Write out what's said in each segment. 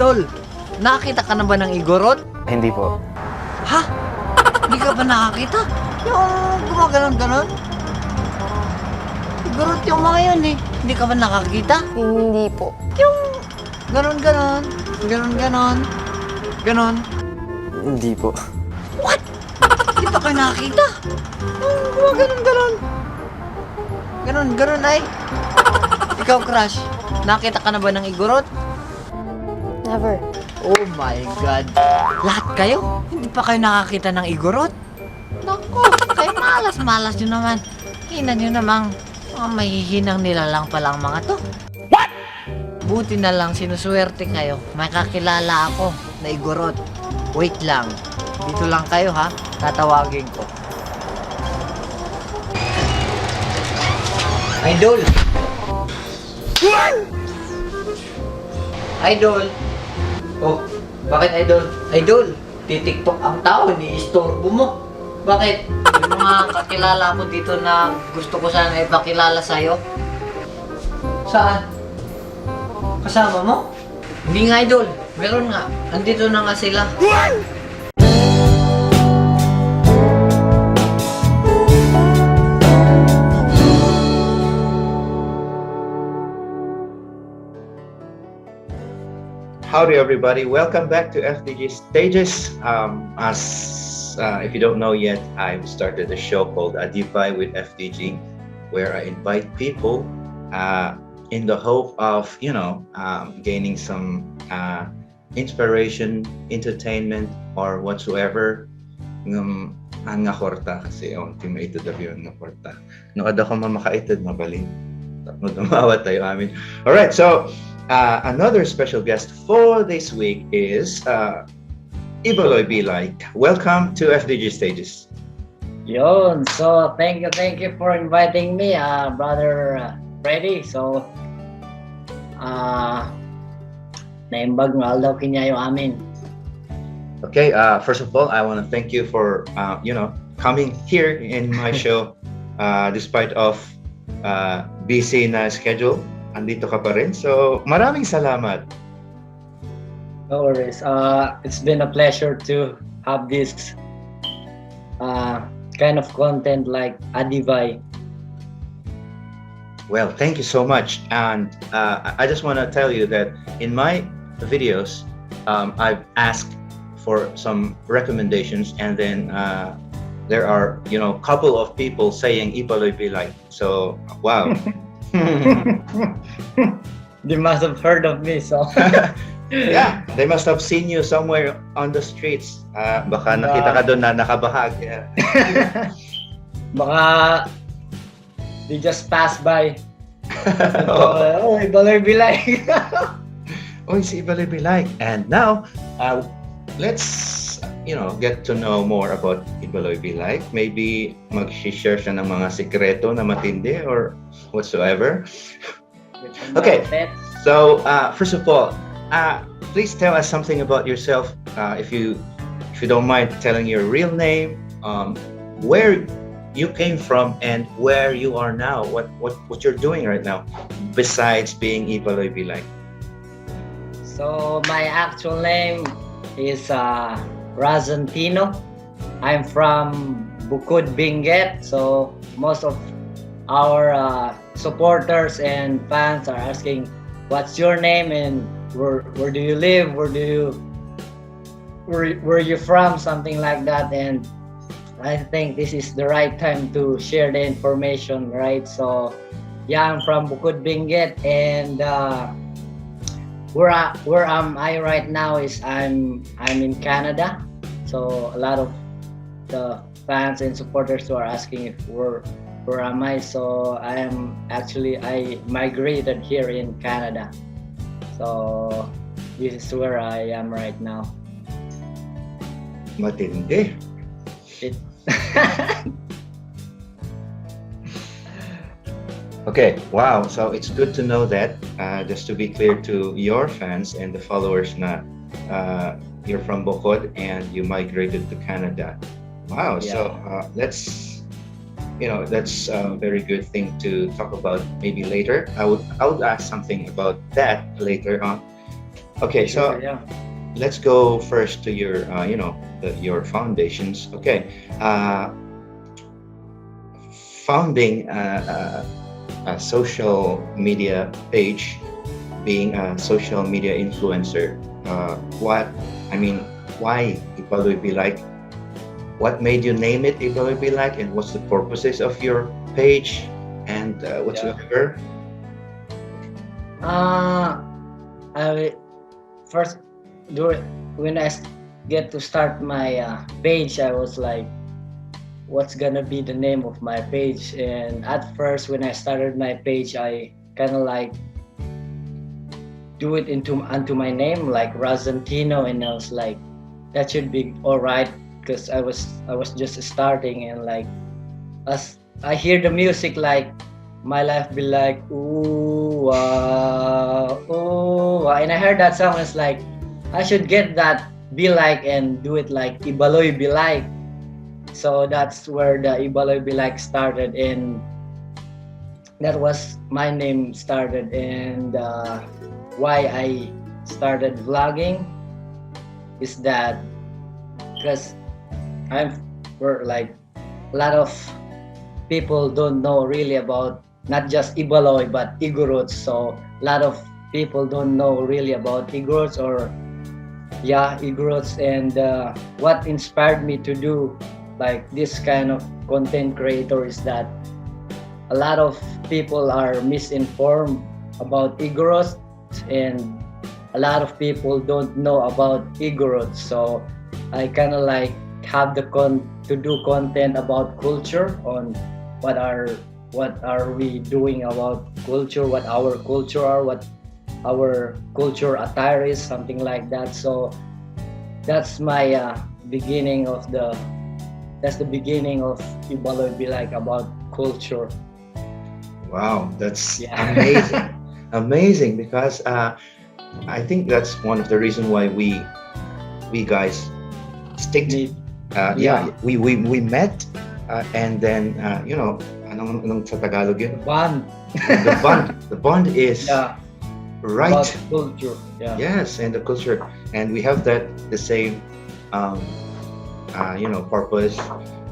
Tol, nakakita ka na ba ng Igorot? Hindi po. Ha? Hindi ka ba nakakita? Yung gumaganon-ganon? Igorot yung mga yun eh. Hindi ka ba nakakita? Hindi po. Yung ganon-ganon, ganon-ganon, ganon. Hindi po. What? Hindi pa kayo nakakita? Yung gumaganon-ganon. Ganon-ganon ay. Ikaw, Crush, nakita ka na ba ng Igorot? Never. Oh my God. Lahat kayo? Hindi pa kayo nakakita ng Igorot? Naku, kayo malas-malas nyo naman. Hina nyo namang mga mahihinang nilalang palang mga to. What? Buti na lang sinuswerte kayo. May kakilala ako na Igorot. Wait lang. Dito lang kayo ha. Tatawagin ko. Idol! Idol! Oh, bakit idol? Idol, titiktok ang tao, ni-istorbo mo. Bakit? Yung mga kakilala ko dito na gusto ko sana ipakilala sa'yo. Saan? Kasama mo? Hindi nga idol, meron nga. Andito na nga sila. Howdy everybody, welcome back to FDG Stages. If you don't know yet, I've started a show called ADIVAY with FDG, where I invite people in the hope of, gaining some inspiration, entertainment, or whatsoever. Ang nga kwarta kasi, ultimate daw yun nga kwarta. Nood ako mamakaitid, mabalin. Mawa tayo amin. Alright, so another special guest for this week is Ibaloi Be Like. Welcome to FDG Stages. Yun, so thank you for inviting me, brother Freddy. So, naimbag nga daw kinyayo amin. Okay, first of all, I want to thank you for coming here in my show despite of busy na schedule. Andito ka pa rin. So, maraming salamat. No worries. It's been a pleasure to have this kind of content like ADIVAY. Well, thank you so much. And I just want to tell you that in my videos, I've asked for some recommendations, and then there are, couple of people saying Ibaloi Be Like. So, wow. They must have heard of me, so Yeah, they must have seen you somewhere on the streets. Baka nakita ka doon na nakabahag. Yeah. baka they just passed by. Oh. Ibaloi Be Like. Oh, si Ibaloi Be Like. And now, let's get to know more about Ibaloi Be Like. Maybe mag-share siya ng mga sikreto na matindi or whatsoever. Okay, so first of all, please tell us something about yourself. If you don't mind telling your real name, where you came from, and where you are now. What you're doing right now, besides being Ibaloi Be Like. So my actual name is Razantino. I'm from ᴡɪᴛΓ. So most of our supporters and fans are asking, what's your name and where do you live? Where you from? Something like that. And I think this is the right time to share the information, right? So yeah, I'm from ᴡɪᴛΓ, and where am I right now is I'm in Canada. So a lot of the fans and supporters who are asking if where am I? So I migrated here in Canada. So this is where I am right now. Matindi. Okay, wow. So it's good to know that. Just to be clear to your fans and the followers, na you're from Bukod and you migrated to Canada. Wow. Yeah. So that's a very good thing to talk about maybe later. I would ask something about that later on. Okay, so Sure, yeah. let's go first to your, your foundations. Okay, uh, founding a social media page, being a social media influencer. What I mean, why Ibaloi Be Like? What made you name it Ibaloi Be Like, and what's the purposes of your page and Yeah. whatsoever? Uh, I first during when get to start my page, I was like, what's gonna be the name of my page? And at first, when I started my page, I kind of like do it into onto my name, like Razantino, and I was like, that should be all right, because I was just starting, and like as I hear the music, like my life be like ooh wah, and I heard that song. It's like I should get that be like and do it like Ibaloi be like. So that's where the Ibaloi be like started, and that was my name started, and why I started vlogging is that because I'm for like a lot of people don't know really about not just Ibaloi but Igorot. So a lot of people don't know really about Igorots, or yeah, Igorots. And what inspired me to do like this kind of content creator is that a lot of people are misinformed about Igorots, and a lot of people don't know about Igorots. So I kind of like have the to do content about culture, on what are we doing about culture, what our culture are, what our culture attire is, something like that. So that's my beginning of the that's the beginning of Ibaloi Be Like, about culture. Wow, that's Yeah. amazing, amazing. Because I think that's one of the reason why we guys stick. Yeah. We met, and then anong sa Tagalog yun? Bond. The bond is Yeah. right. About culture. Yeah. Yes, and the culture, and we have the same um, purpose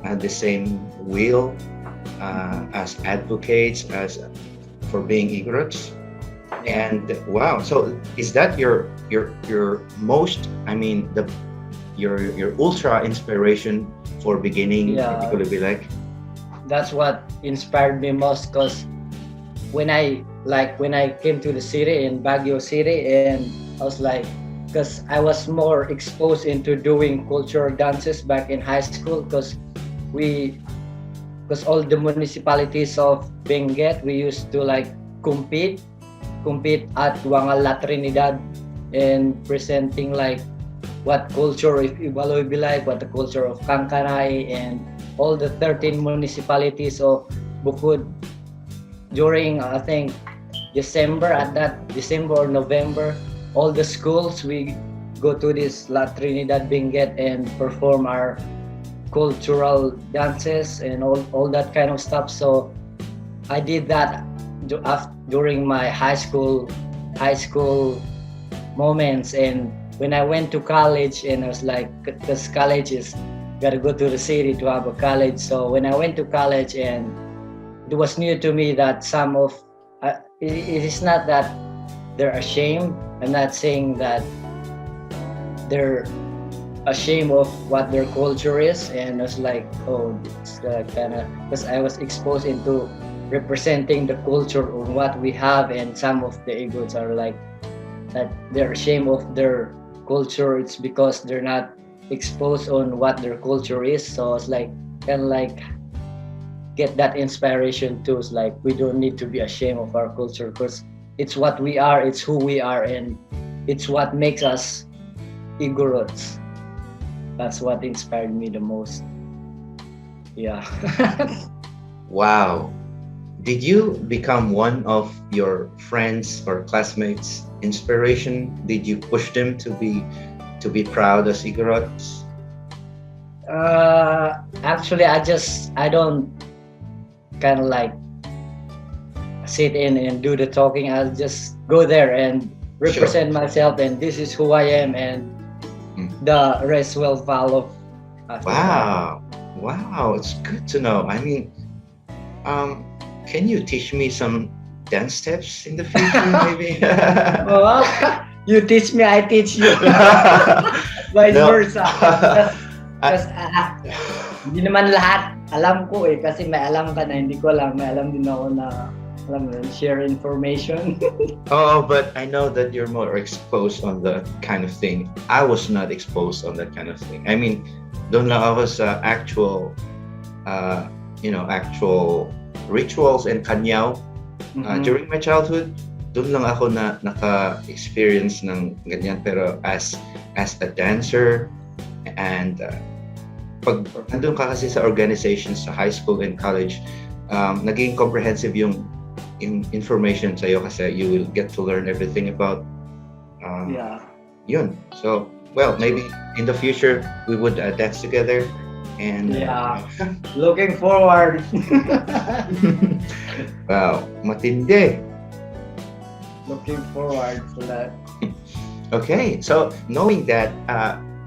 and the same will as advocates, as for being Igorots. And wow, so is that your most, I mean, your ultra inspiration for beginning Yeah. Ibaloi Be Like? That's what inspired me most, because when I came to the city, in Baguio City, and I was like, because I was more exposed into doing cultural dances back in high school, because all the municipalities of Benguet, we used to like compete at Wangal La Trinidad, and presenting like what culture of Ibaloi Be Like, what the culture of Kankanay, and all the 13 municipalities of Bukod. During I think December or November, all the schools, we go to this La Trinidad Benguet and perform our cultural dances and all that kind of stuff. So I did that during my high school moments. And when I went to college, and I was like, because college is gotta go to the city to have a college. So when I went to college, and it was new to me that some of it is not that they're ashamed. I'm not saying that they're ashamed of what their culture is, and I was like, oh, it's kind of, because I was exposed into representing the culture of what we have, and some of the Igorots are like that they're ashamed of their culture. It's because they're not exposed on what their culture is. So it's like kind of like get that inspiration too. It's like we don't need to be ashamed of our culture, because it's what we are, it's who we are, and it's what makes us Igorots. That's what inspired me the most. Yeah. Wow. Did you become one of your friends or classmates' inspiration? Did you push them to be proud as Igorots? Actually, I don't kind of like sit in and do the talking. I'll just go there and represent myself, and this is who I am, and Mm. the rest will follow. After that. Wow, it's good to know. I mean, can you teach me some dance steps in the future, maybe? Well, you teach me, I teach you. Vice No. versa. Kasi hindi naman lahat alam ko eh. Kasi may alam ka na hindi ko alam. May alam din ako na alam mo, share information. Oh, but I know that you're more exposed on that kind of thing. I was not exposed on that kind of thing. I mean, doon lang ako sa actual, actual rituals and kanyaw. During my childhood, doon lang ako na naka-experience ng ganyan. Pero as a dancer, and pag nandun ka kasi sa organizations sa high school and college, naging comprehensive yung information sa'yo kasi you will get to learn everything about Yeah. yun. So, well, maybe in the future we would dance together and Yeah. Looking forward. wow, matindi. Looking forward to that. Okay, so knowing that,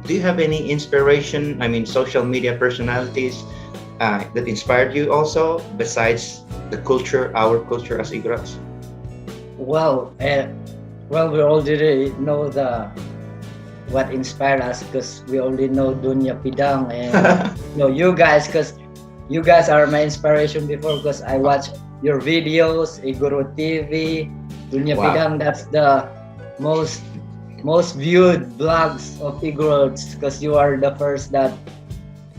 do you have any inspiration? I mean, social media personalities that inspired you also, besides the culture, our culture as Igorots? Well, we already know what inspired us because we already know Dunya Pidang and you guys, because you guys are my inspiration before because I watch your videos, Igorot TV, Dunya Wow. Pidang. That's the most viewed vlogs of Igorots because you are the first that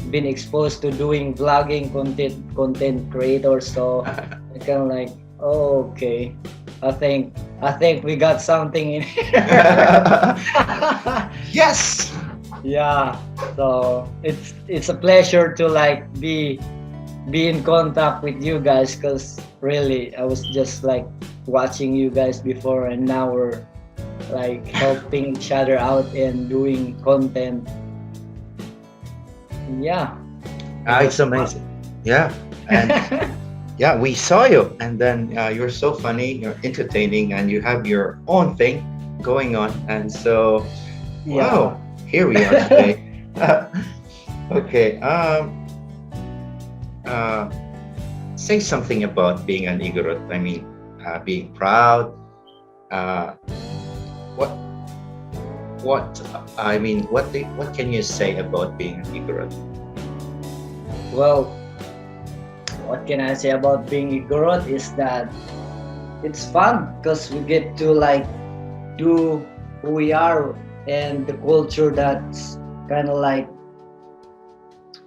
been exposed to doing vlogging content creator. So I kind of like, oh, okay. I think we got something in here. Yes. Yeah. So it's a pleasure to like be in contact with you guys because really I was just like watching you guys before and now we're like helping each other out and doing content. Yeah. It's amazing. Yeah, and yeah, we saw you, and then you're so funny, you're entertaining, and you have your own thing going on, and so wow, here we are today. Okay, say something about being an Igorot. I mean, being proud. What can you say about being an Igorot? Well, what can I say about being Igorot is that it's fun because we get to like do who we are and the culture that's kind of like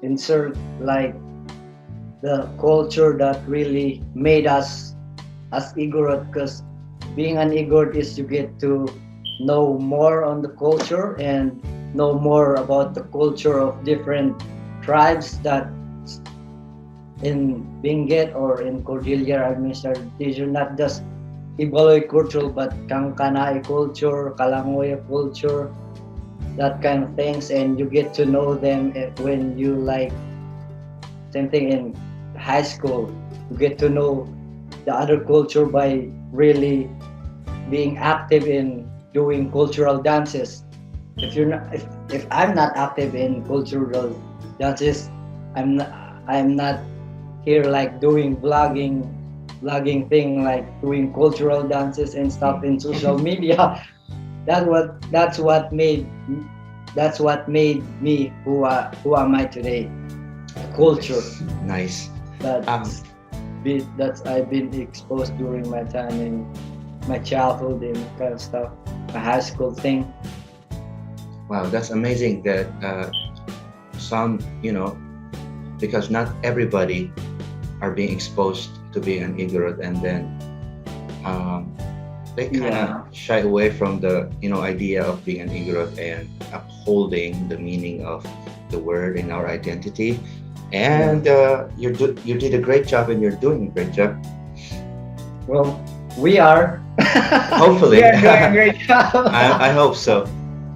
insert like the culture that really made us as Igorot because being an Igorot is you get to know more on the culture and know more about the culture of different tribes that in Benguet or in Cordillera Administrative, not just Ibaloi culture but Kangkanai culture, Kalangoya culture, that kind of things, and you get to know them when you like same thing in high school. You get to know the other culture by really being active in doing cultural dances. If I'm not active in cultural dances, I'm not here like doing vlogging thing like doing cultural dances and stuff in social media. That's what made me who am I today. Culture. Nice. That's I've been exposed during my time in my childhood and kind of stuff, my high school thing. Wow, that's amazing that some, because not everybody are being exposed to being an Igorot, and then they kind of shy away from the idea of being an Igorot and upholding the meaning of the word in our identity. And you did a great job, and you're doing a great job. Well, we are. Hopefully. We are doing a great job. I hope so.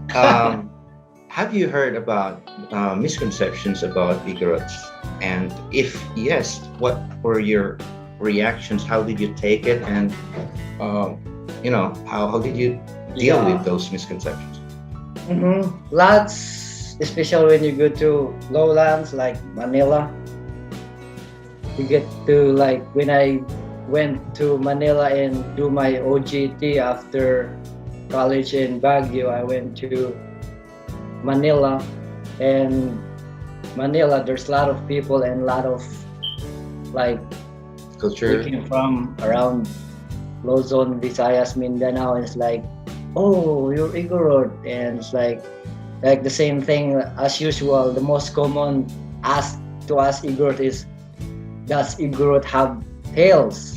Have you heard about misconceptions about Igorots? And if yes, what were your reactions? How did you take it? And how did you deal Yeah. with those misconceptions? Lots, especially when you go to lowlands like Manila. You get to like when I went to Manila and do my OGT after college in Baguio, I went to Manila, and Manila there's a lot of people and a lot of like Culture. we came from around Luzon, Visayas, Mindanao, and it's like, oh, you're Igorot, and it's like the same thing as usual. The most common ask to us Igorot is, does Igorot have tails?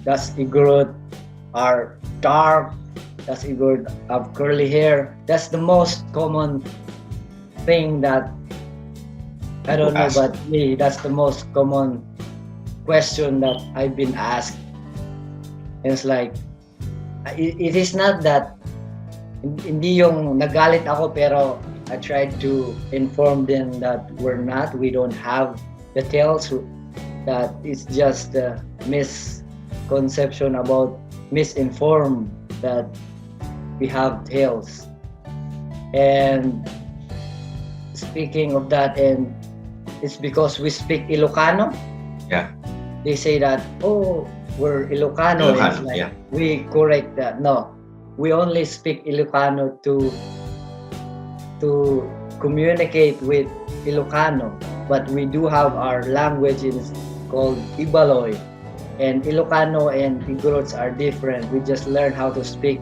Does Igorot are dark? Does Igorot have curly hair? That's the most common thing that I don't know, Ask. but me, that's the most common question that I've been asked. And it's like, it is not that hindi yung nagalit ako, pero I tried to inform them that we don't have the tails, that it's just a misconception about misinformed that we have tails. And speaking of that, and it's because we speak Ilocano. Yeah. They say that, oh, we're Ilocano. And it's Ilocano, like, yeah. we correct that. No, we only speak Ilocano to communicate with Ilocano, but we do have our languages called Ibaloi, and Ilocano and Igorots are different. We just learn how to speak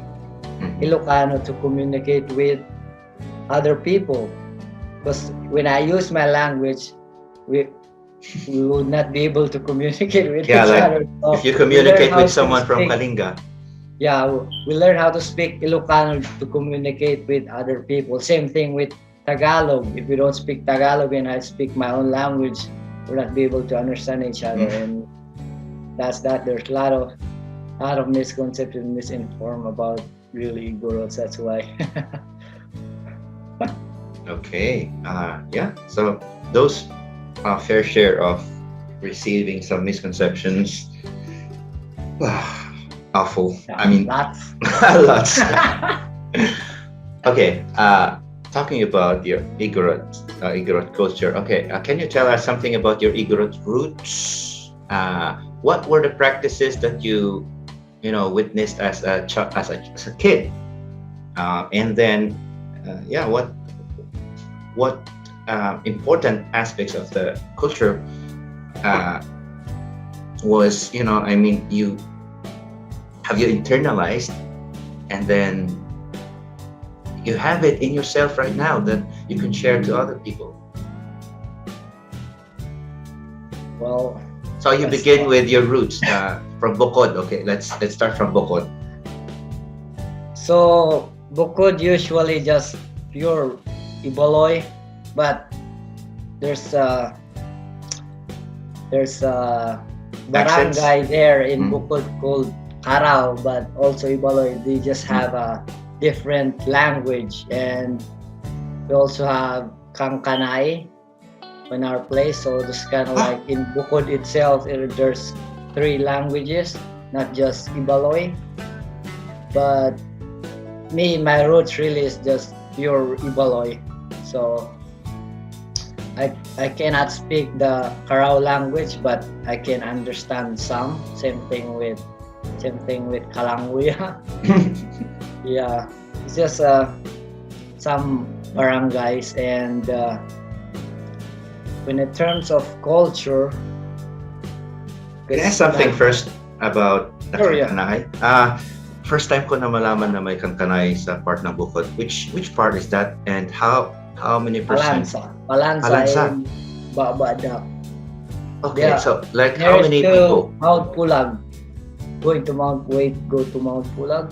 Ilocano to communicate with other people, because when I use my language, we would not be able to communicate with Yeah, each like, other. So If you we communicate learn how with to someone from speak- Kalinga, yeah, we learn how to speak Ilocano to communicate with other people. Same thing with Tagalog. If we don't speak Tagalog and I speak my own language, we'll not be able to understand each other. And that's that. There's a lot of misconceptions, misinformed about really Igorots. That's why. okay, yeah. So those fair share of receiving some misconceptions. Awful. I mean, lots. lots. Okay. Talking about your Igorot culture. Okay. Can you tell us something about your Igorot roots? What were the practices that you witnessed as a kid? And then, yeah, what important aspects of the culture was, I mean, have you internalized, and then you have it in yourself right now that you can share to other people? Well, So you Yes. begin with your roots from Bukod. Okay, let's start from Bukod. so Bukod usually just pure Ibaloi, but there's a Accents? barangay there in Mm. Bukod called Carao, but also Ibaloi. They just have a different language, and we also have Kangkanay in our place. So it's kind of like in Bukod itself, there's 3 languages, not just Ibaloi. But my roots really is just pure Ibaloi. So I cannot speak the Carao language, but I can understand some. Same thing with Kalanguya. Yeah, it's just some barangays. And when in terms of culture, Can I ask something first about the Sure, yeah. Kangkanay? First time ko na malaman na may Kangkanay sa part ng Bukod. Which part is that, and how many percent? Palansa and Babadak. Okay, Yeah. so like how There's many to people? Mount Pulag. Going to Mount Wait, go to Mount Pulag.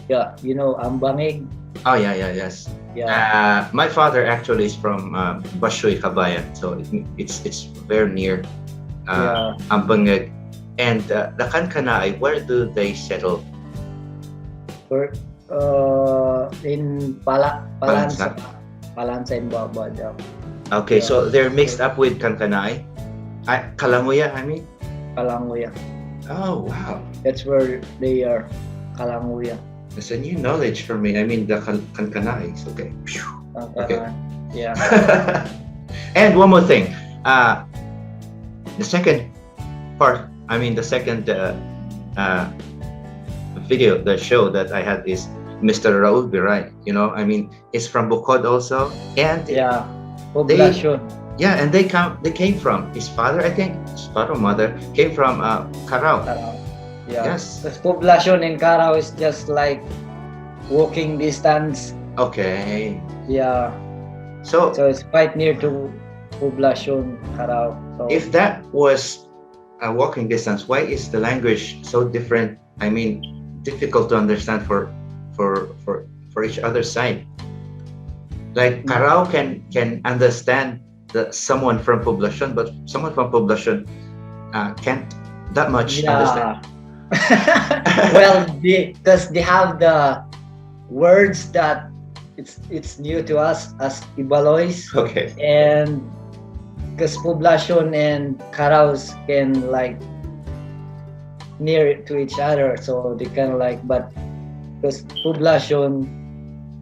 Yeah, Ambangig. Oh yeah, yes. Yeah. My father actually is from Bashoy, Kabayan, so it's very near Ambangeg. And the Kangkanay, where do they settle? In Palansa. Palansa in Babadak. Okay, Yeah. so they're mixed up with Kangkanay. Kalanguya, I mean. Kalanguya. Oh wow. That's where they are. Kalanguya. It's a new knowledge for me. I mean, the kankana is okay. Okay. Yeah. And one more thing. The second part, I mean, the second video, the show that I had is Mr. Raul Biray. You know, I mean, he's from Bukod also, and Yeah. Poblacion. yeah, and they came from his father, I think, his father or mother came from Carao. Yeah. Yes. Because Poblacion in Carao is just like walking distance. Okay. Yeah. So So it's quite near to Poblacion, Carao. So if that was a walking distance, why is the language so different? I mean, difficult to understand for each other's side. Like Carao can understand someone from Poblacion, but someone from Poblacion can't that much understand. Well, because they have the words that it's new to us as Ibalois, Okay. and because Poblacion and Caraos can like near to each other, so they kind of like, but because Poblacion,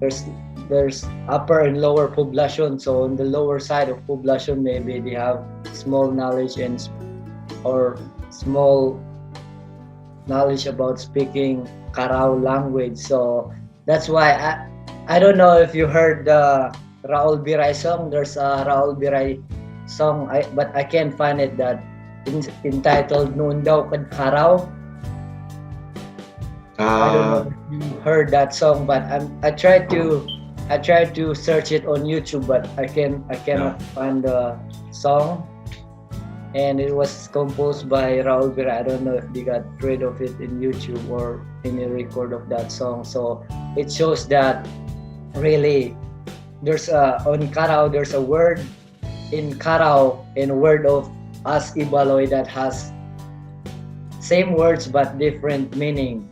there's upper and lower Poblacion, so on the lower side of Poblacion maybe they have small knowledge or small knowledge about speaking Carao language. So that's why I don't know if you heard the Raul Biray song. There's a Raul Biray song, but I can't find it, that entitled Noon Daw Kad Carao. I don't know if you heard that song, but I tried to search it on YouTube, but I cannot find the song. And it was composed by Raul Biray. I don't know if they got rid of it in YouTube or any record of that song. So it shows that really there's on Carao there's a word in Carao and a word of us Ibaloi that has same words but different meaning.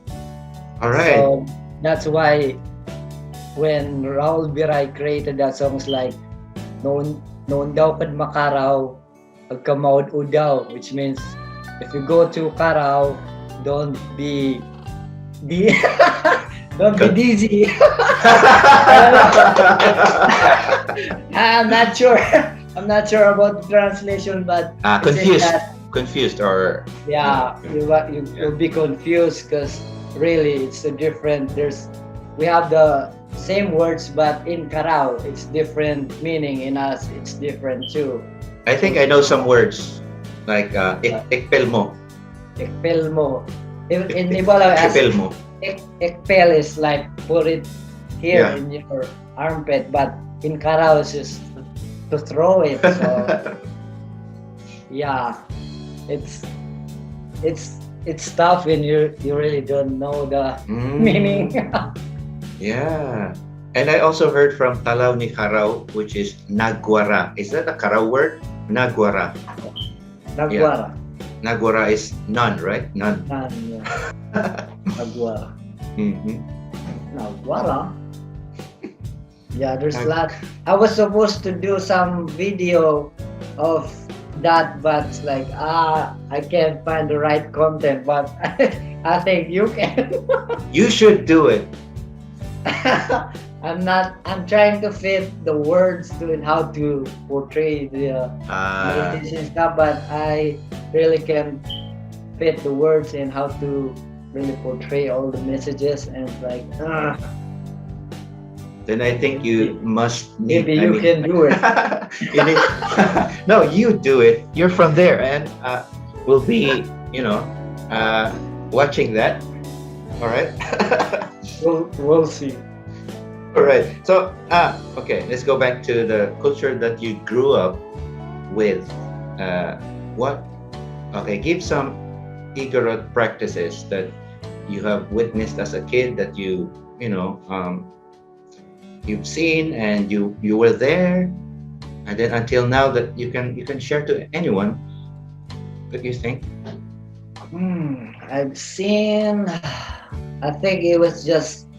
All right. So that's why when Raul Biray created that song, it's like noon daw kad makaraw pagkamawad udaw, which means if you go to Carao, don't be dizzy. I'm not sure about the translation, but confused or yeah, you'll be confused because really it's a different. We have the same words, but in Carao it's different meaning. In us it's different too. I think I know some words like ekpel mo. Ekpel mo. In Ibaloi, Ekpel mo. ekpel is like put it here Yeah. in your armpit, but in Carao it's just to throw it. So yeah, it's tough when you really don't know the meaning. Yeah. And I also heard from Talaw ni Carao, which is nagwara. Is that a Carao word? Nagwara. Nagwara. Nagwara is none, right? None. Nagwara. Mm-hmm. Nagwara. Yeah, there's a lot. I was supposed to do some video of that, but it's like I can't find the right content, but I think you can. You should do it. I'm trying to fit the words to it, how to portray the meditation stuff, but I really can't fit the words and how to really portray all the messages, and it's like Then I think you must need. maybe you can do it. No, you do it. You're from there, and we'll be, watching that. All right. We'll see. All right. So, okay, let's go back to the culture that you grew up with. Give some Igorot practices that you have witnessed as a kid that you've seen and you were there, and then until now that you can share to anyone. What do you think? I've seen. I think it was just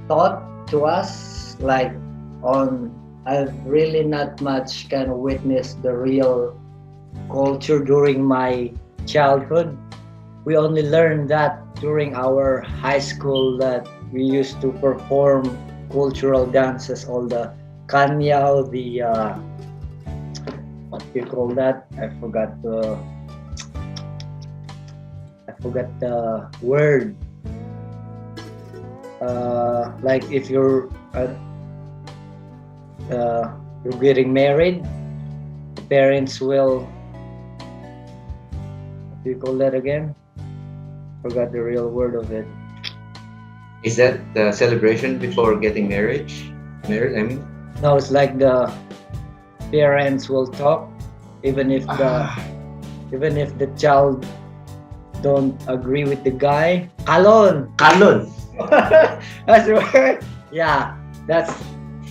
taught to us, like I've really not much kind of witnessed the real culture during my childhood. We only learned that during our high school, that we used to perform cultural dances, all the kanyao, the what do you call that? I forgot the word. Like if you're getting married, the parents will, what do you call that again? Forgot the real word of it. Is that the celebration before getting married? Married, I mean. No, it's like the parents will talk, even if the child don't agree with the guy. Kalon. Kalon. That's where. Yeah, that's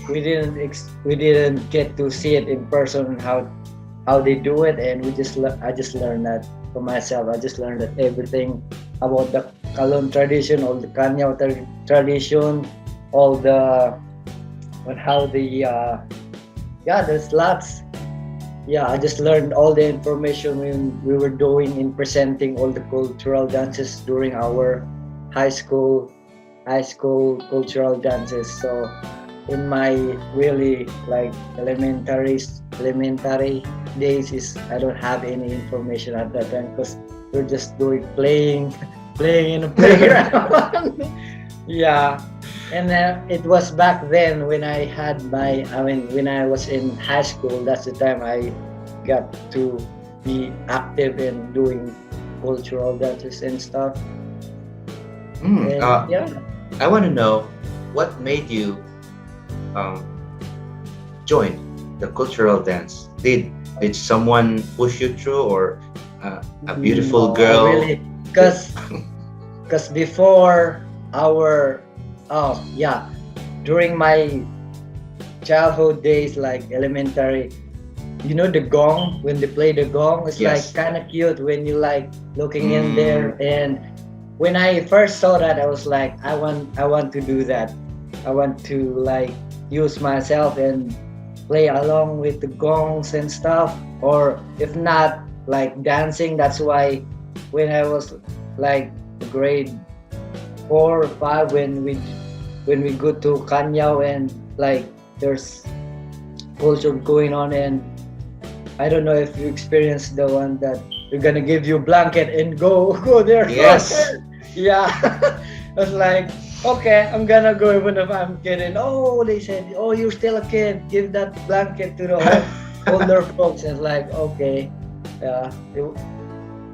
we didn't get to see it in person how they do it, and I just learned that for myself. I just learned that everything about the Kalon tradition, all the Kanyao tradition, all the there's lots. Yeah, I just learned all the information when we were doing in presenting all the cultural dances during our high school cultural dances. So in my really like elementary days is I don't have any information at that time because we're just playing in a playground. Yeah. And it was back then when when I was in high school, that's the time I got to be active in doing cultural dances and stuff. Yeah. I want to know what made you join the cultural dance. Did someone push you through, or a beautiful girl? Really, because before during my childhood days, like elementary, you know the gong, when they play the gong, it's Yes. like kind of cute when you like looking in there. And when I first saw that, I was like, I want to do that. I want to like use myself and play along with the gongs and stuff, or if not, like dancing. That's why when I was like grade 4 or 5, when we go to Kanyao and like there's culture going on, and I don't know if you experienced the one that we're gonna give you a blanket and go there. Yes. Yeah. I was like, okay, I'm gonna go even if I'm kidding. Oh, they said, oh, you're still a kid, give that blanket to the older folks. And it's like, okay. It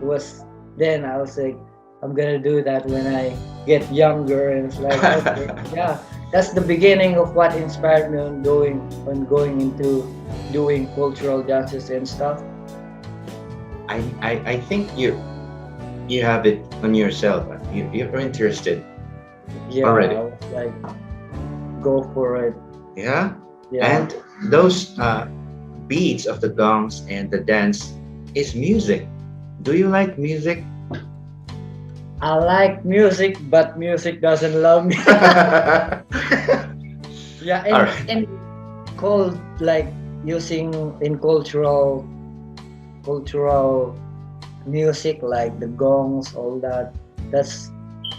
was, then I was like, I'm gonna do that when I get younger. And it's like, okay, yeah, that's the beginning of what inspired me on going into doing cultural dances and stuff. I think you have it on yourself. You're interested. Yeah, Already. I was like, go for it. Yeah. Yeah. And those beats of the gongs and the dance is music. Do you like music? I like music, but music doesn't love me. Yeah, and, Alright. and called like using in cultural music, like the gongs, all that. That's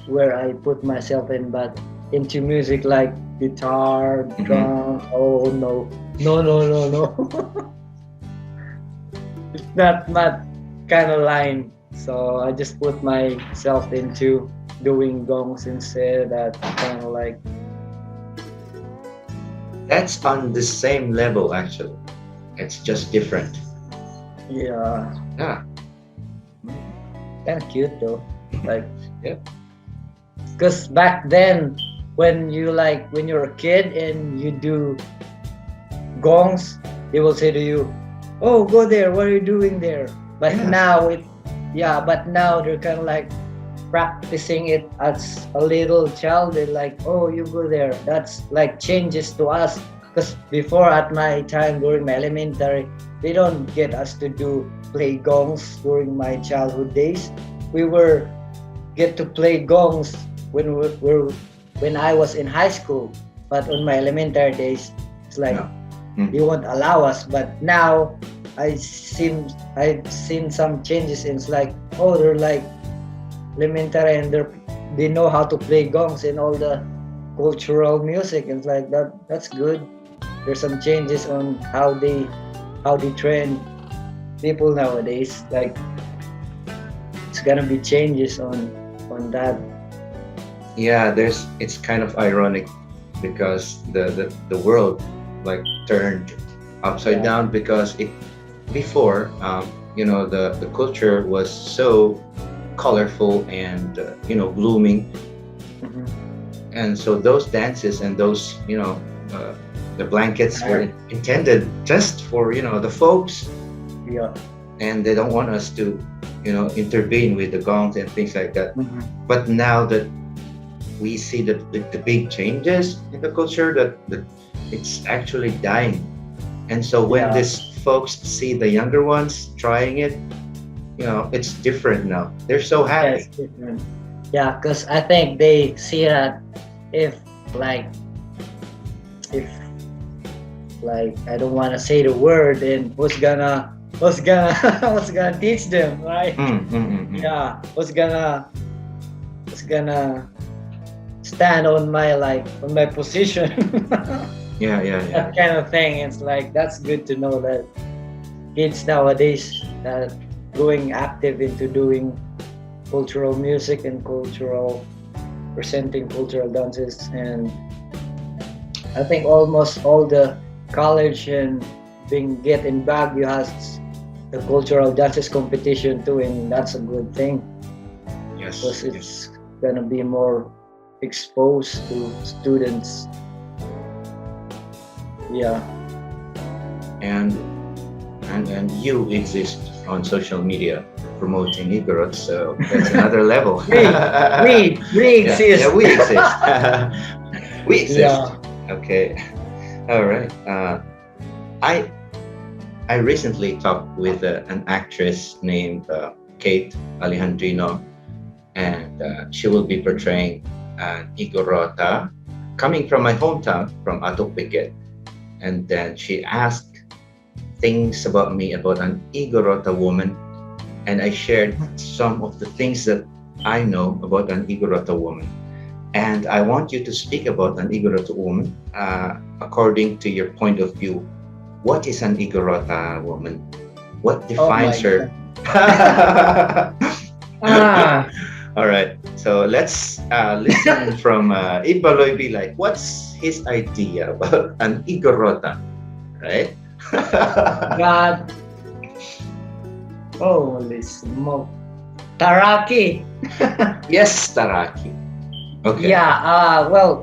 where I put myself in. But into music like guitar, drums, oh no. It's not my kind of line. So I just put myself into doing gongs instead. That kind of like. That's on the same level, actually. It's just different. Yeah. Yeah. Kind of cute though. Like, Yeah. because back then, when you're a kid and you do gongs, they will say to you, "Oh, go there. What are you doing there?" But Yeah. now they're kind of like practicing it as a little child. They're like, "Oh, you go there." That's like changes to us. Because before, at my time during my elementary, they don't get us to play gongs during my childhood days. We get to play gongs when I was in high school, but on my elementary days, it's like they won't allow us. But now I've seen some changes. And it's like, oh, they're like elementary and they know how to play gongs and all the cultural music. It's like that. That's good. There's some changes on how they train people nowadays. Like it's gonna be changes on that. Yeah, it's kind of ironic because the world like turned upside Yeah. down because it before the culture was so colorful and blooming, Mhm. and so those dances and those the blankets were intended just for the folks, Yeah. and they don't want us to intervene with the gongs and things like that. Mhm. But now that we see the big changes in the culture, that it's actually dying. And so when Yeah. these folks see the younger ones trying it, it's different now. They're so Yeah, happy. it's different. Yeah, because I think they see that if like if like I don't want to say the word, then what's gonna what's gonna teach them, right? Yeah, what's gonna stand on my position. Yeah, yeah, yeah. That kind of thing. It's like that's good to know that kids nowadays that going active into doing cultural music and presenting cultural dances. And I think almost all the college and Benguet in Baguio has the cultural dances competition too, and that's a good thing Yes, because yes. it's gonna be more exposed to students. Yeah. And you exist on social media promoting Igorot, so that's another level. We exist. Yeah, we exist. We exist. Yeah. Okay. All right. I recently talked with an actress named Kate Alejandrino, and she will be portraying an Igorota coming from my hometown, from Benguet. And then she asked things about me about an Igorota woman, and I shared some of the things that I know about an Igorota woman. And I want you to speak about an Igorota woman according to your point of view. What is an Igorota woman? What defines my her? Ah, All right. So let's listen from Ibaloi. Be like, what's his idea about an Igorota? Right? God. Holy smoke. Taraki. Yes, Taraki. Okay. Yeah, well,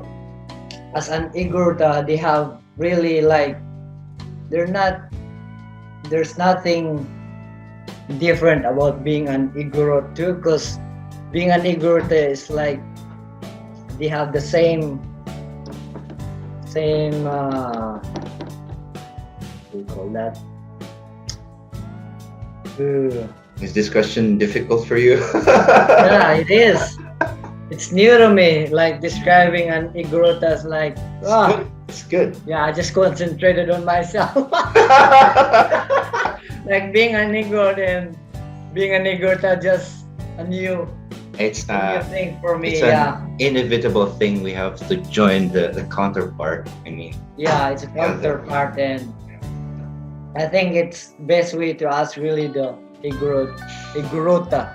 as an Igorot, they have really like, there's nothing different about being an Igorot too, because being an Igorot is like, they have the same, what do you call that? Is this question difficult for you? Yeah, it is. It's new to me, like describing an Igorot as like, It's good. yeah, I just concentrated on myself. Like being an Igorot and being an Igorot are just a new It's thing for me. it's Yeah, an inevitable thing. We have to join the counterpart. I mean, yeah, it's a counterpart, and I think it's best way to ask really the Igorota.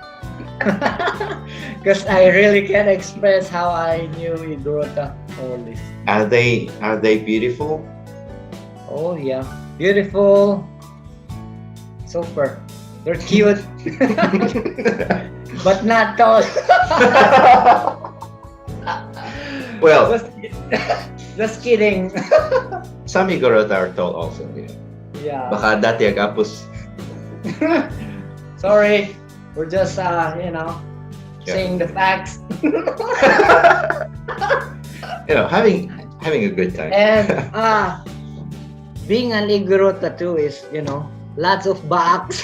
Because I really can't express how I knew Igorota all this. are they beautiful? Oh yeah, beautiful, super. They're cute, but not tall. Well, Just kidding. some Igorot are tall also. Yeah. Baka dati agapos. Sorry, we're just Yeah. saying the facts. Having a good time. And being an Igorota too is lots of backs.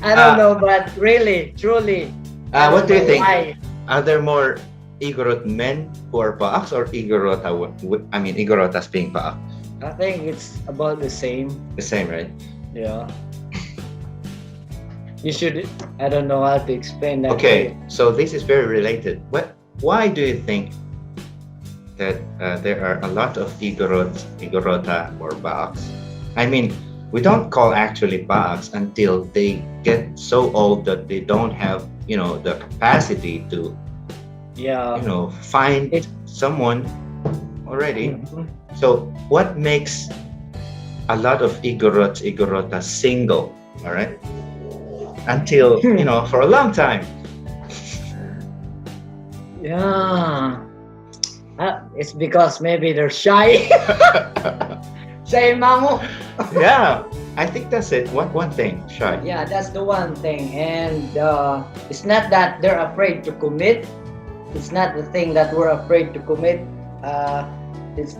I don't know, but really, truly. I What don't do you know think? why. Are there more Igorot men who are paaks or Igorota? I mean, Igorotas being paak. I think it's about the same. The same, right? Yeah. you should. I don't know how to explain that. Okay, so this is very related. Why do you think that there are a lot of Igorota or Baaks? I mean, we don't call actually Baaks until they get so old that they don't have, the capacity to, Yeah. find It- someone already. Mhm. So what makes a lot of Igorota single, all right? Until, for a long time. Yeah. It's because maybe they're shy. Shy mamo. Yeah, I think that's it. One thing, shy. Yeah, that's the one thing. And it's not that they're afraid to commit. It's not the thing that we're afraid to commit. It's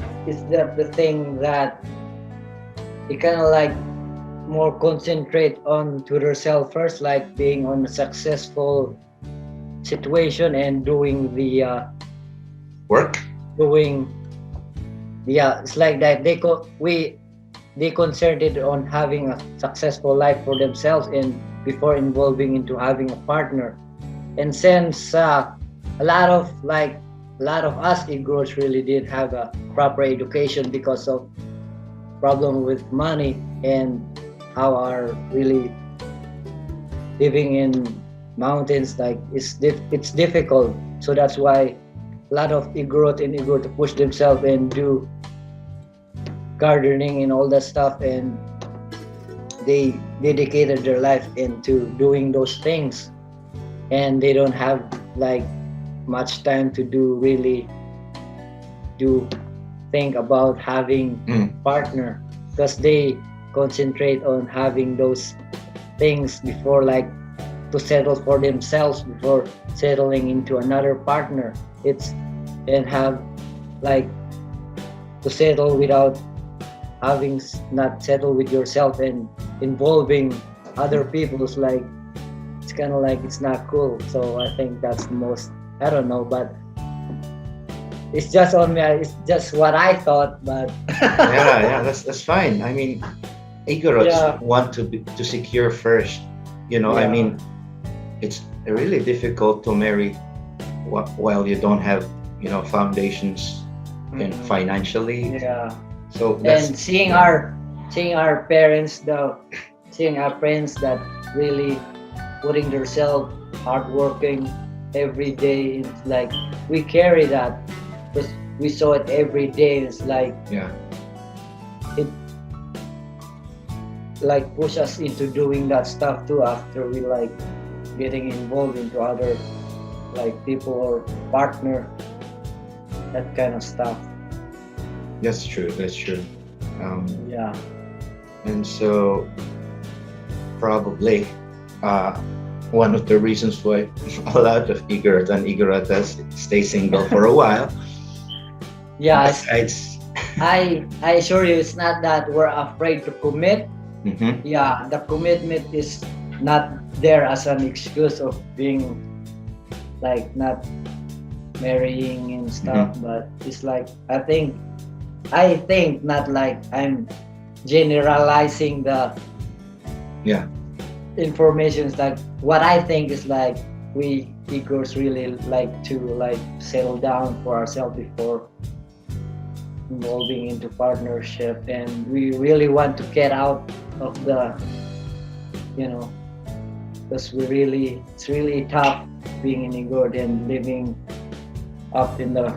the thing that they kind of like more concentrate on to themselves first, like being on a successful situation and doing the Work. it's like that they concentrated on having a successful life for themselves and before involving into having a partner. And since a lot of us Igorots really did have a proper education because of problem with money and how are really living in mountains, like it's difficult. So that's why a lot of Igorot and Igorot to push themselves and do gardening and all that stuff, and they dedicated their life into doing those things, and they don't have like much time to think about having partner because they concentrate on having those things before, like to settle for themselves before settling into another partner. And have like to settle without having not settled with yourself and involving other people's, like it's kind of like it's not cool. So I think that's the most, I don't know, but it's just on me. It's just what I thought, but Yeah, that's fine. I mean, Igorots Yeah. want to secure first. I Yeah. mean, it's really difficult to marry while you don't have, foundations and financially. yeah. So And that's seeing our parents, seeing our friends that really putting themselves hardworking every day, it's like we carry that because we saw it every day. It's like yeah, it like push us into doing that stuff too after we like getting involved into other like people or partner, that kind of stuff. that's true. That's true. Yeah. And so probably one of the reasons why a lot of Igorot and Igorotas stay single for a while. Yeah, Besides, I assure you, it's not that we're afraid to commit. mhm, Yeah, the commitment is not there as an excuse of being like not marrying and stuff, but it's like I think not like I'm generalizing the yeah, informations. Like what I think is like we Igors really like to like settle down for ourselves before involving into partnership, and we really want to get out of the because it's really tough being in Igorot and living up in the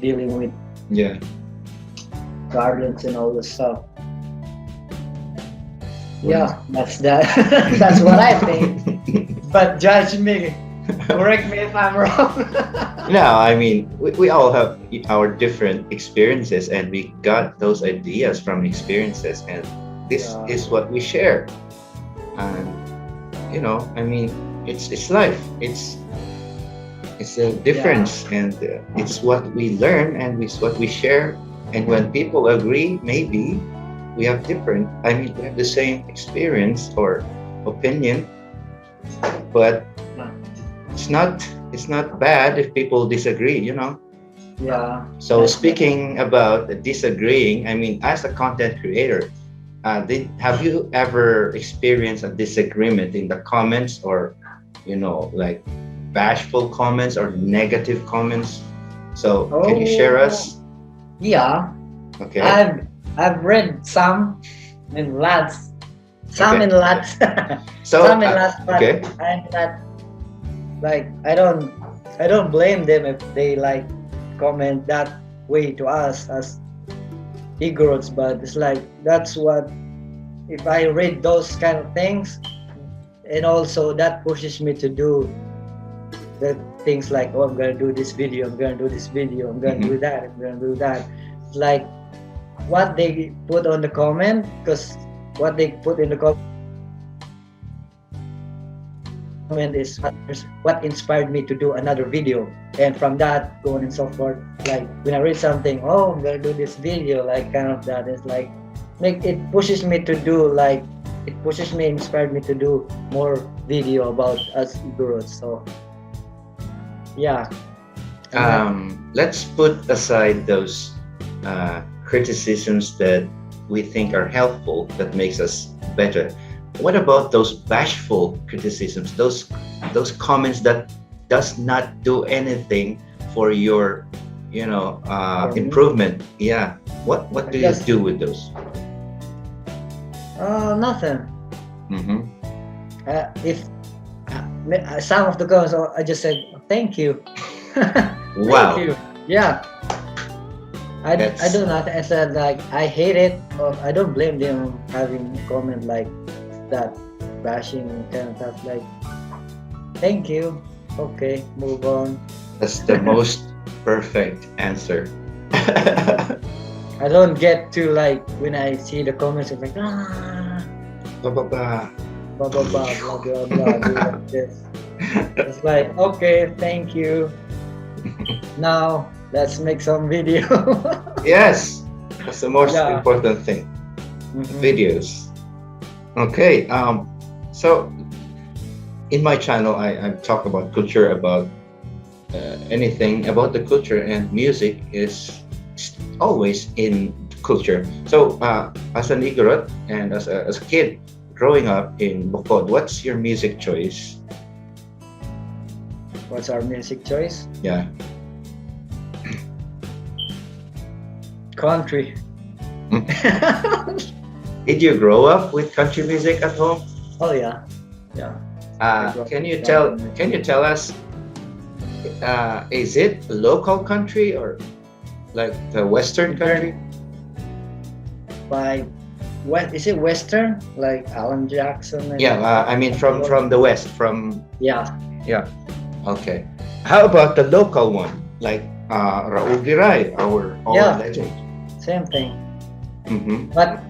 dealing with yeah. gardens and all this stuff. Yeah, that's that. That's what I think. But judge me, correct me if I'm wrong. No, I mean, we all have our different experiences, and we got those ideas from experiences, and this Yeah. is what we share. And I mean, it's life. It's a difference, and it's what we learn, and it's what we share. And when people agree, maybe we have we have the same experience or opinion, but it's not bad if people disagree. Yeah. So speaking about disagreeing, I mean, as a content creator, have you ever experienced a disagreement in the comments, or like bashful comments or negative comments? So can you share us? Yeah, Okay. I've read some in lots, some Okay. in lots, So some in lots, but okay. I'm not like I don't blame them if they like comment that way to us as Igorots, but it's like that's what if I read those kind of things, and also that pushes me to do the things like, oh, I'm gonna do this video, I'm gonna do this video, I'm gonna do that, I'm gonna do that. It's like what they put on the comment, because what they put in the comment is what inspired me to do another video, and from that go on and so forth. Like when I read something, oh, I'm gonna do this video, like kind of that. It's like it pushes me to do like it pushes me, inspired me to do more video about us Igorots. So yeah. Let's put aside those criticisms that we think are helpful, that makes us better. What about those bashful criticisms, those comments that does not do anything for your improvement? Yeah. What do you Yes. do with those? Nothing. Mm-hmm. If some of the comments, I just said thank you. Wow. Thank you. Yeah. I That's- do nothing. I said like I hate it, or I don't blame them having comment like that, bashing kind of stuff. Like thank you. Okay, move on. That's the most perfect answer. I don't get to like when I see the comments, it's like blah Ba-ba-ba. blah blah blah blah blah blah do like this. It's like okay, thank you. Now let's make some video. Yes, that's the most Yeah. important thing. Mhm. Videos. Okay. So in my channel, I talk about culture, about anything about the culture, and music is always in culture. So as an Igorot and as a kid growing up in Bukod, what's your music choice? What's our music choice? Yeah. Country. Did you grow up with country music at home? Oh yeah, yeah. Can you tell us? Is it local country or like the Western country? Like what is it? Western? Like Alan Jackson? And Yeah, I mean from the West, from yeah. okay. How about the local one, like Raul Giray, our Yeah. legend? Same thing. Mm-hmm. But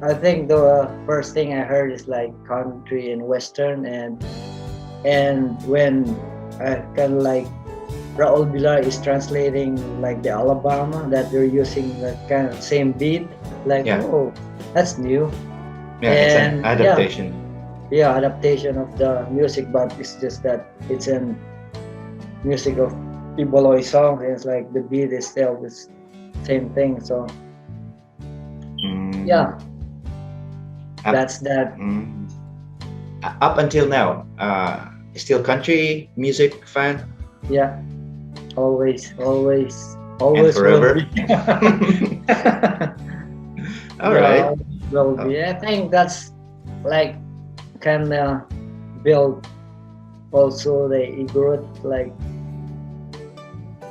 I think the first thing I heard is like country and Western, and when I kind of like Raul Bilar is translating like the Alabama, that they're using the kind of same beat, like Yeah. oh, that's new. Yeah, it's an And, adaptation. Yeah, adaptation of the music, but it's just that it's an music of Ibaloi song, and it's like the beat is still the same thing. So Mm. yeah, Up- that's that. Mm. Up until now, still country music fan? Yeah, always And will forever? be. All Yeah, right. always will be. I think that's like kind of build also the Igorot, like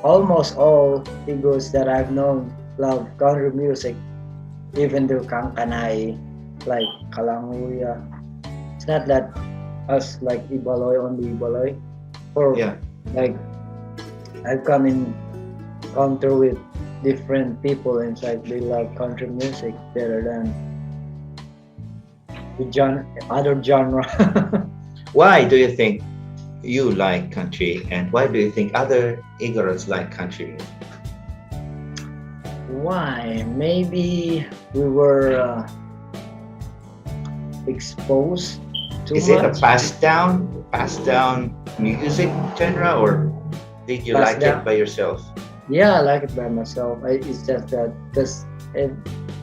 almost all Igorots that I've known love country music, even though Kangkanay, like Kalanguya. It's not that us like Ibaloi, only Ibaloi, or Yeah. like I've come in encounter with different people, and it's like they like country music better than the other genre. Why do you think you like country, and why do you think other Igorots like country music? Why? Maybe we were exposed too Is it a much. passed down music genre, or did you Passed like down. it by yourself? Yeah, I like it by myself. It's just that because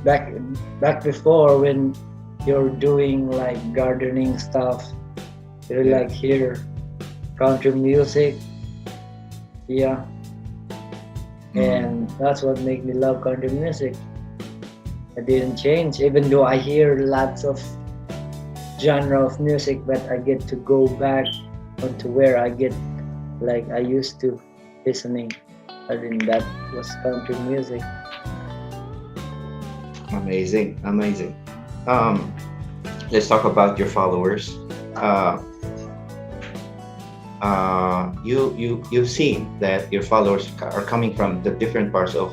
back back before when you're doing like gardening stuff, you Yeah. like hear country music. Yeah, and that's what made me love country music. I didn't change, even though I hear lots of genre of music, but I get to go back onto where I get like I used to listening. I think that was country music. Amazing, amazing. Let's talk about your followers. Uh, you've seen that your followers are coming from the different parts of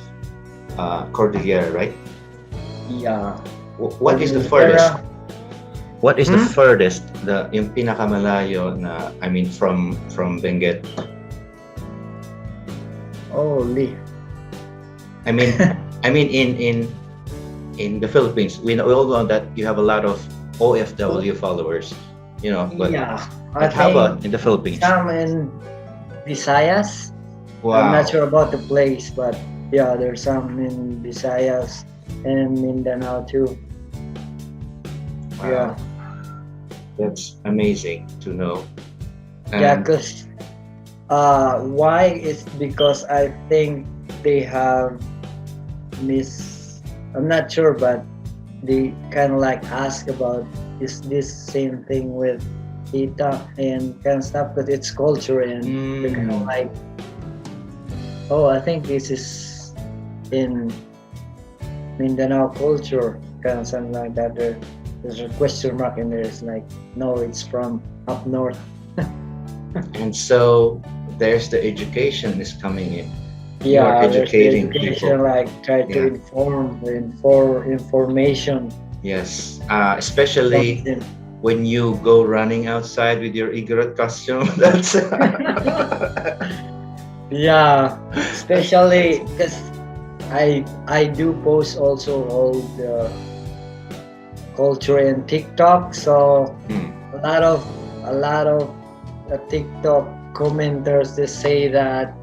Cordillera, right? Yeah. What is the Cordillera. furthest? What is the furthest? Yung pinakamalayo na I mean from Benguet. Holy. I mean in the Philippines. We all know that you have a lot of OFW followers. You know, but Yeah. I how think about in the Philippines? some in Visayas. I'm Wow. not sure about the place, but yeah, there's some in Visayas and Mindanao too. Yeah. Wow. That's amazing to know. Yeah, cause why is because I think they have I'm not sure, but they kind of like ask about is this same thing with Ita and kind of stuff, but it's culture and they're kind of like, oh, I think this is in Mindanao culture, kind of something like that. There's a question mark and there's like, no, it's from up north. And so there's the education is coming in. You Yeah, are there's the educating education, people. like try to Yeah. inform information. Yes, especially when you go running outside with your Igorot costume. That's Yeah, especially because I do post also all the culture in TikTok, so Hmm. a lot of TikTok commenters they say that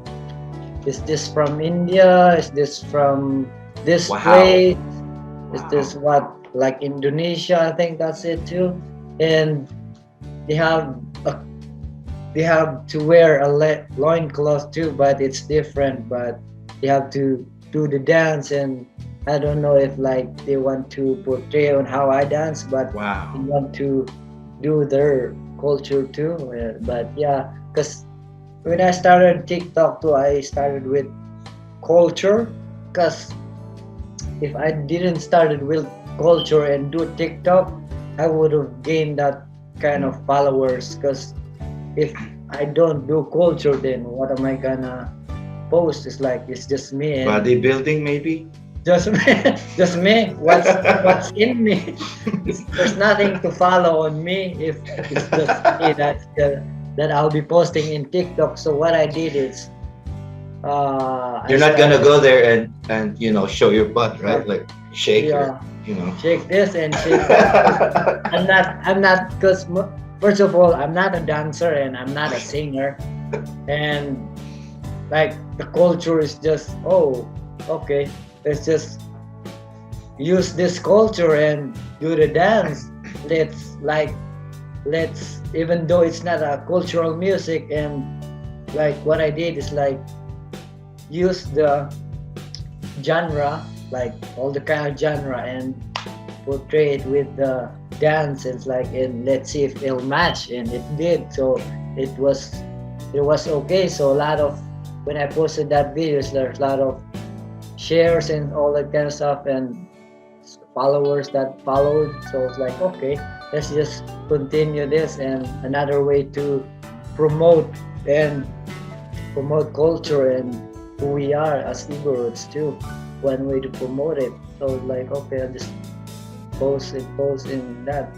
is this from India? Is this from this Wow. place? Is Wow. this what like Indonesia? I think that's it too. And they have a, they have to wear a loincloth too, but it's different. But they have to do the dance, and I don't know if like they want to portray on how I dance, but they Wow. want to do their culture too. But yeah, because when I started TikTok too, I started with culture. Because if I didn't started with culture and do TikTok, I would have gained that kind of followers. Because if I don't do culture, then what am I gonna post? It's like it's just me and Bodybuilding, maybe? just me, just me. What's in me? There's nothing to follow on me if it's just me that I'll be posting in TikTok. So what I did is, You're not gonna go there and show your butt, right? Like shake Yeah, or shake this and shake that. I'm not because first of all, I'm not a dancer and I'm not a singer, and like the culture is just okay, let's just use this culture and do the dance. Let's even though it's not a cultural music, and like what I did is like use the genre, like all the kind of genre, and portray it with the dance. It's like, and let's see if it'll match, and it did. So it was okay. So a lot of when I posted that videos, there's a lot of shares and all that kind of stuff, and followers that followed. So it's like, okay, let's just continue this, and another way to promote culture and who we are as Igorots too. One way to promote it. So it's like, okay, I'll just post in that.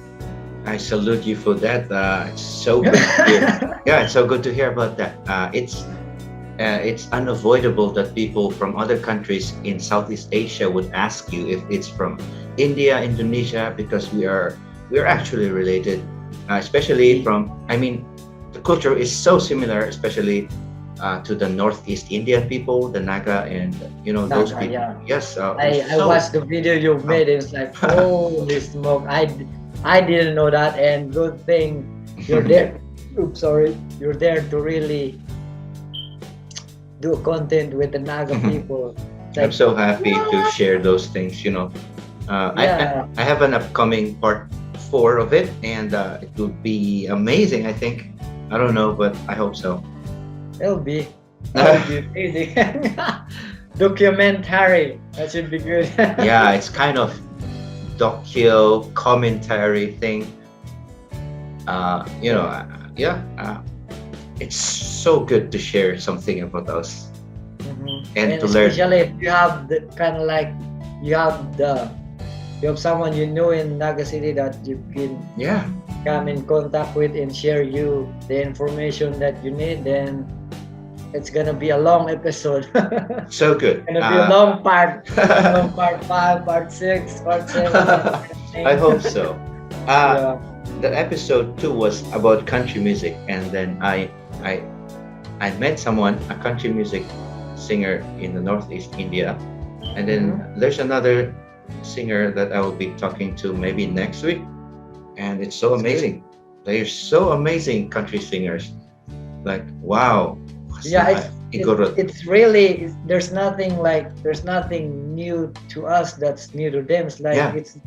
I salute you for that. It's so good to hear. Yeah, it's so good to hear about that. It's unavoidable that people from other countries in Southeast Asia would ask you if it's from India, Indonesia, because we're actually related, especially from. I mean, the culture is so similar, especially to the Northeast Indian people, the Naga, and those Naga, people. yeah. Yes, I watched the video you made. It's like, holy smoke! I didn't know that, and good thing you're there. Oops, sorry. You're there to really do content with the Naga people. It's I'm like, so happy to share those things. Yeah. I have an upcoming part 4 of it, and it will be amazing. I think. I don't know, but I hope so. It'll be amazing. Documentary. That should be good. Yeah, it's kind of docu commentary thing. It's so good to share something about us Mhm. and to learn. especially if you have the kind of like you have someone you know in Naga City that you can Yeah, come in contact with and share you the information that you need, then it's gonna be a long episode. so good. Gonna be a long part, long part 5, part 6, part 7. I hope so. Yeah. The episode 2 was about country music, and then I met someone, a country music singer in the Northeast India, and then there's another singer that I will be talking to maybe next week, and it's so amazing. They're so amazing country singers. Like wow. Yeah, Igorot. it's really there's nothing new to us that's new to them. It's like Yeah. it's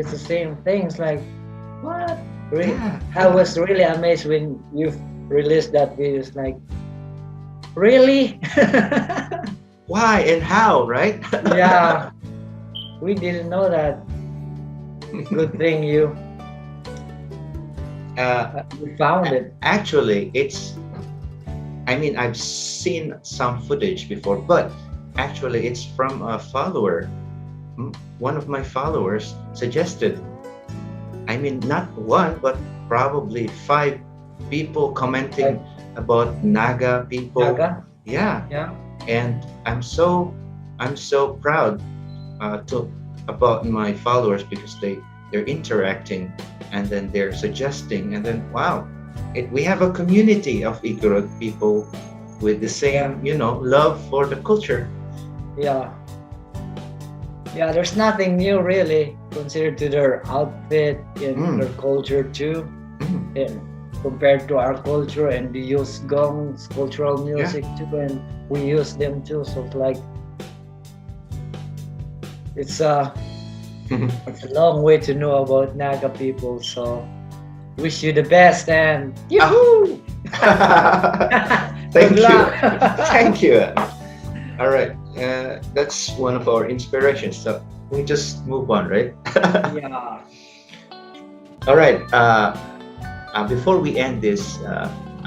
the same thing. It's like what? Really? Yeah. I was really amazed when you released that video. It's like really? Why and how, right? Yeah. We didn't know that. Good thing you found it. Actually, I've seen some footage before, but actually it's from a follower. One of my followers suggested. Not one, but probably 5 people commenting about Naga people. Naga? Yeah, Yeah. and I'm so proud about my followers because they're interacting, and then they're suggesting, and then wow, we have a community of Igorot people with the same love for the culture. Yeah. Yeah, there's nothing new really considered to their outfit and their culture too. And compared to our culture, and we use gongs, cultural music too, and we use them too. So it's like it's a long way to know about Naga people. So wish you the best and yoo-hoo! Thank Good you. luck. Thank you. All right. That's one of our inspirations. So we just move on, right? Yeah. All right. Before we end this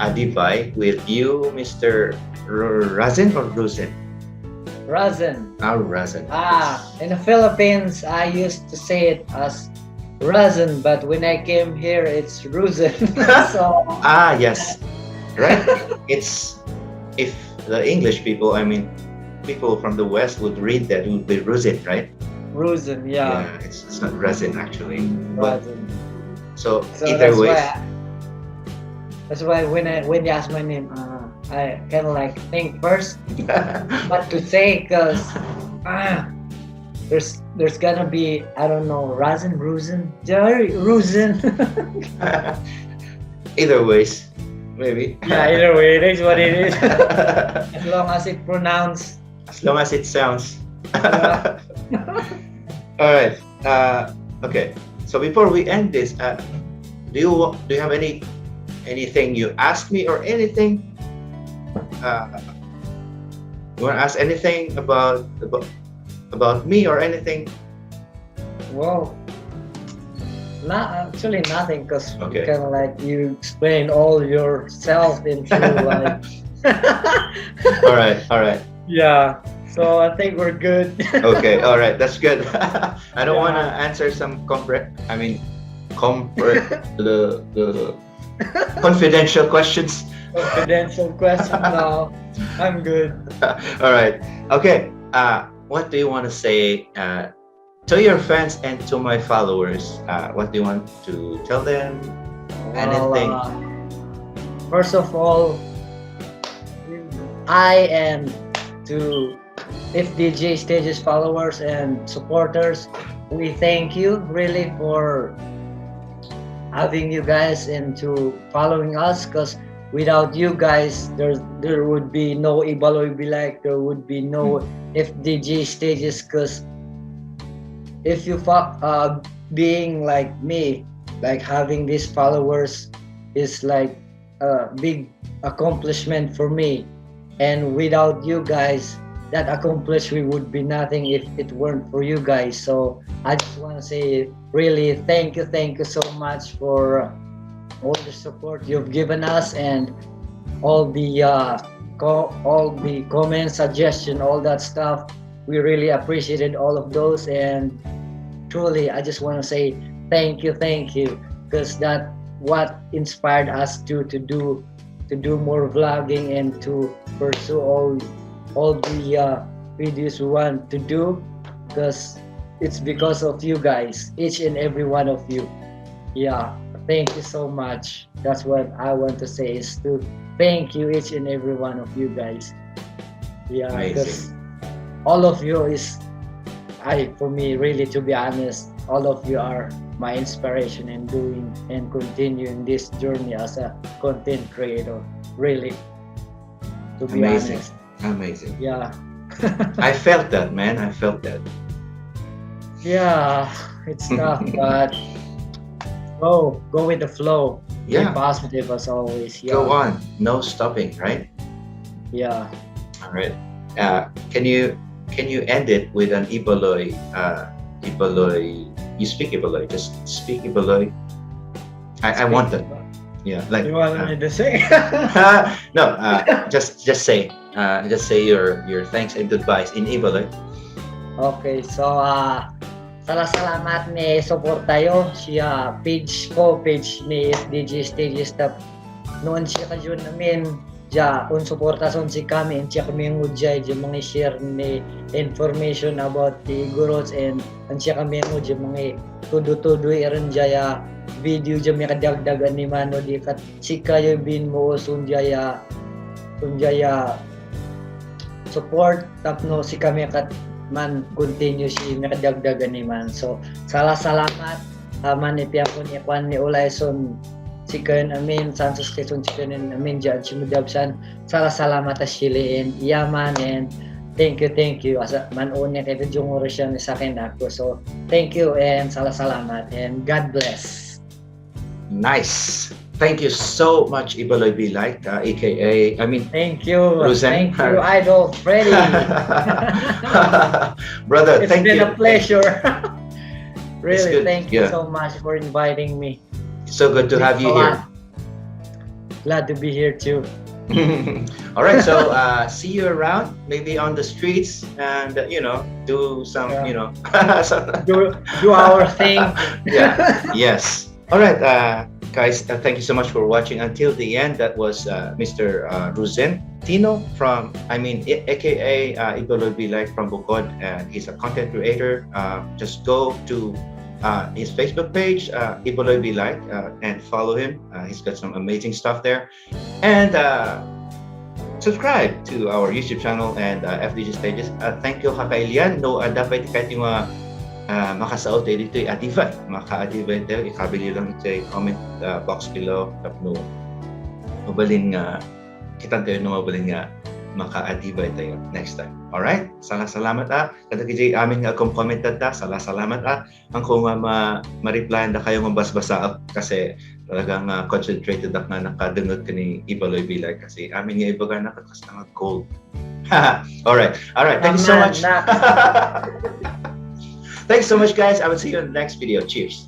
ADIVAY with you, Mr. Razin or Ruzen? Razin. Razin. In the Philippines, I used to say it as Razin, but when I came here, it's Ruzen. So Yes. Right. It's if the English people, people from the West would read that, it would be Ruzen, right? Ruzen, yeah. It's not Razin actually. But Razin. so So either way. That's why when you ask my name, I kind of like think first what to say, because there's gonna be, I don't know, Razin, Ruzen, Ruzen. Either ways, maybe. Yeah, either way, it is what it is. As long as it pronounced. As long as it sounds. Yeah. All right. Okay. So before we end this, do you have anything you ask me or anything? You want to ask anything about me or anything? Well, actually nothing, because Okay. kind of like you explain all yourself into like. All right. Yeah. So I think we're good. Okay. All right. That's good. I don't Yeah. want to answer some the confidential questions. Confidential question now. I'm good. All right. Okay. What do you want to say to your fans and to my followers? What do you want to tell them? Anything? First of all, I and to FDG Stages followers and supporters, we thank you really for having you guys and to following us, because without you guys there would be no Ibaloi Be Like, there would be no FDG Stages, because if you being like me, like having these followers is like a big accomplishment for me, and without you guys that accomplishment would be nothing if it weren't for you guys. So I just want to say really thank you so much for all the support you've given us, and all the comments, suggestion, all that stuff. We really appreciated all of those, and truly I just want to say thank you, because that what inspired us to do more vlogging and to pursue all the videos we want to do, because it's because of you guys, each and every one of you. Yeah, thank you so much. That's what I want to say, is to thank you, each and every one of you guys. Yeah, because all of you is, for me really, to be honest, all of you are my inspiration in doing and continuing this journey as a content creator, really, to be honest. Amazing. Yeah. I felt that, man. I felt that. Yeah, it's tough, but go with the flow. Yeah. Be positive as always. Yeah. Go on. No stopping, right? Yeah. All right. Can you end it with an Ibaloi? Ibaloi. You speak Ibaloi. Just speak Ibaloi. I want that. Yeah. Like. You want me to say? No. Just say. Just say your thanks and goodbyes in Ibaloi. Okay, so salamat ni support tayo siya page ni FDG Stages tap noon siya kayo namin ja kung suporta son si kami and siya kami yung ujay yung mga share ni information about the Igorots, and siya kami yung ujay mga tudo iran jaya video jaya may kadagdagan ni mano di kat si kayo bin mo sunjaya support tapno si kami kat man continue si nakadagdagan ni man. So salamat man ipiya ko ni kwan ni Ulayson si kayon amin Santos Quezon si kayon amin dyan si Mudabsan salamat asiliin yaman, and thank you asa man unya kay yung orasyon sa akin ako. So thank you and salamat and God bless. Nice. Thank you so much, Ibaloi Be Like, aka, Thank you. Ruzen. Thank you, Idol Freddy. Brother, It's thank you. been a pleasure. Really, good. thank you Yeah. so much for inviting me. So good to have you here. Glad to be here too. All right, so see you around, maybe on the streets, and do some, Do our thing. Yeah. Yes. All right, guys. Thank you so much for watching until the end. That was Mr. Ruzen Tino from, aka Ibaloi Be Like from Bukod, and he's a content creator. Just go to his Facebook page, Ibaloi Be Like, and follow him. He's got some amazing stuff there, and subscribe to our YouTube channel and FDG Stages. Thank you, Kakailian. No, dapat kahit yung makasaot tayo dito ADIVAY. Maka-ADIVAY tayo. Ikabili lang sa comment box below. Tapno, mabalin nga, kitang kayo na mabalin nga, maka-ADIVAY tayo next time. Alright? Salamat Kada kajay amin nga akong commented ta. Salamat Ang kung ma-replyan na kayo mabasbasa kasi talagang concentrated ako na nakadunod ka ni Ibaloi Be Like kasi amin nga ibaga nakakas na gold. Alright. Thank you so much. Thanks so much, guys. I will see you in the next video. Cheers.